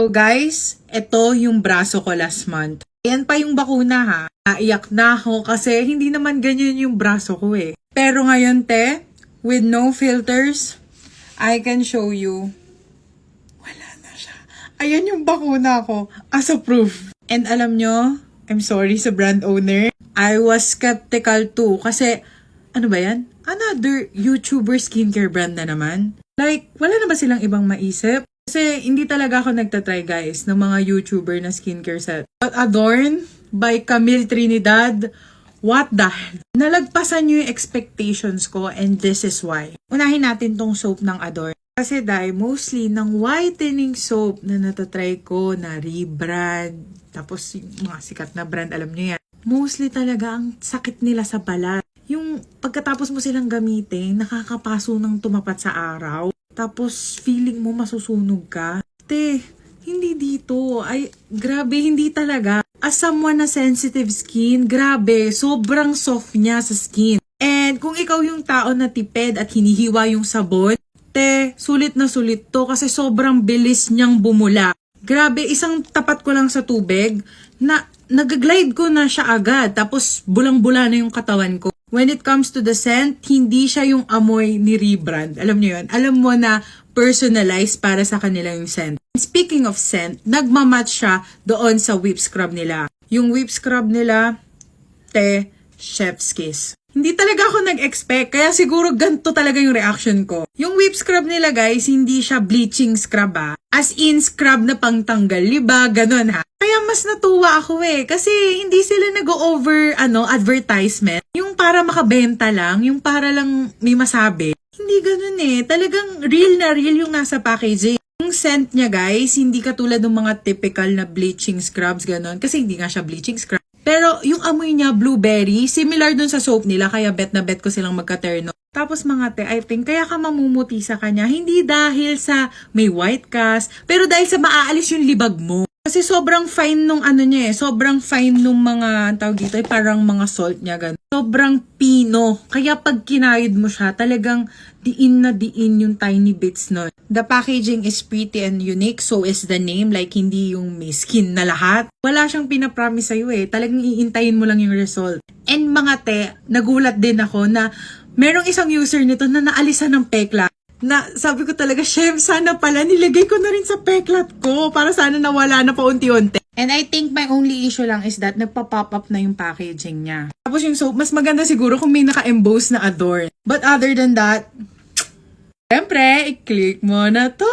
So guys, ito yung braso ko last month. Ayan pa yung bakuna ha. Naiyak na ako kasi hindi naman ganyan yung braso ko eh. Pero ngayon te, with no filters, I can show you. Wala na siya. Ayan yung bakuna ko as a proof. And alam nyo, I'm sorry sa brand owner. I was skeptical too kasi ano ba yan? Another YouTuber skincare brand na naman. Like, wala na ba silang ibang maisip? Kasi hindi talaga ako nagtatry guys ng mga YouTuber na skincare set. But Adorn by Camille Trinidad, what the hell? Nalagpasan nyo yung expectations ko and this is why. Unahin natin tong soap ng Adorn. Kasi dahil mostly ng whitening soap na natatry ko na rebrand. Tapos yung mga sikat na brand, alam nyo yan. Mostly talaga ang sakit nila sa balat. Yung pagkatapos mo silang gamitin, nakakapaso ng tumapat sa araw. Tapos feeling mo masusunog ka. Te, hindi dito. Ay, grabe, hindi talaga. As someone na sensitive skin, grabe, sobrang soft niya sa skin. And kung ikaw yung tao na tipid at hinihiwa yung sabon, te, sulit na sulit to kasi sobrang bilis niyang bumula. Grabe, isang tapat ko lang sa tubig na nag-glide ko na siya agad. Tapos bulang-bula na yung katawan ko. When it comes to the scent, hindi siya yung amoy ni rebrand. Alam niyo yun? Alam mo na personalized para sa kanila yung scent. Speaking of scent, nagmamatch siya doon sa whip scrub nila. Yung whip scrub nila, te, chef's kiss. Hindi talaga ako nag-expect, kaya siguro ganito talaga yung reaction ko. Yung whip scrub nila guys, hindi siya bleaching scrub ha. As in scrub na pangtanggal liba, ganun ha. Kaya mas natuwa ako eh, kasi hindi sila nag-over advertisement. Yung para makabenta lang, yung para lang may masabi. Hindi ganun eh, talagang real na real yung nasa packaging. Yung scent niya guys, hindi katulad ng mga typical na bleaching scrubs ganun, kasi hindi nga siya bleaching scrub. Pero yung amoy niya, blueberry, similar dun sa soap nila, kaya bet na bet ko silang magka-terno. Tapos mga te, I think, kaya ka mamumuti sa kanya, hindi dahil sa may white cast, pero dahil sa maaalis yung libag mo. Kasi sobrang fine nung niya eh, sobrang fine nung mga, tawag dito, parang mga salt niya, ganun. Sobrang pino, kaya pag kinayod mo siya, talagang diin na diin yung tiny bits nun. The packaging is pretty and unique, so is the name, like hindi yung may skin na lahat. Wala siyang pinapromise sa'yo eh, talagang iintayin mo lang yung result. And mga te, nagulat din ako na merong isang user nito na naalisan ng pekla. Na sabi ko talaga, chef, sana pala nilagay ko na rin sa peklat ko para sana nawala na paunti-unti. And I think my only issue lang is that nagpa-pop up na yung packaging niya. Tapos yung soap, mas maganda siguro kung may naka-emboss na Adorn. But other than that, syempre, i-click mo na to!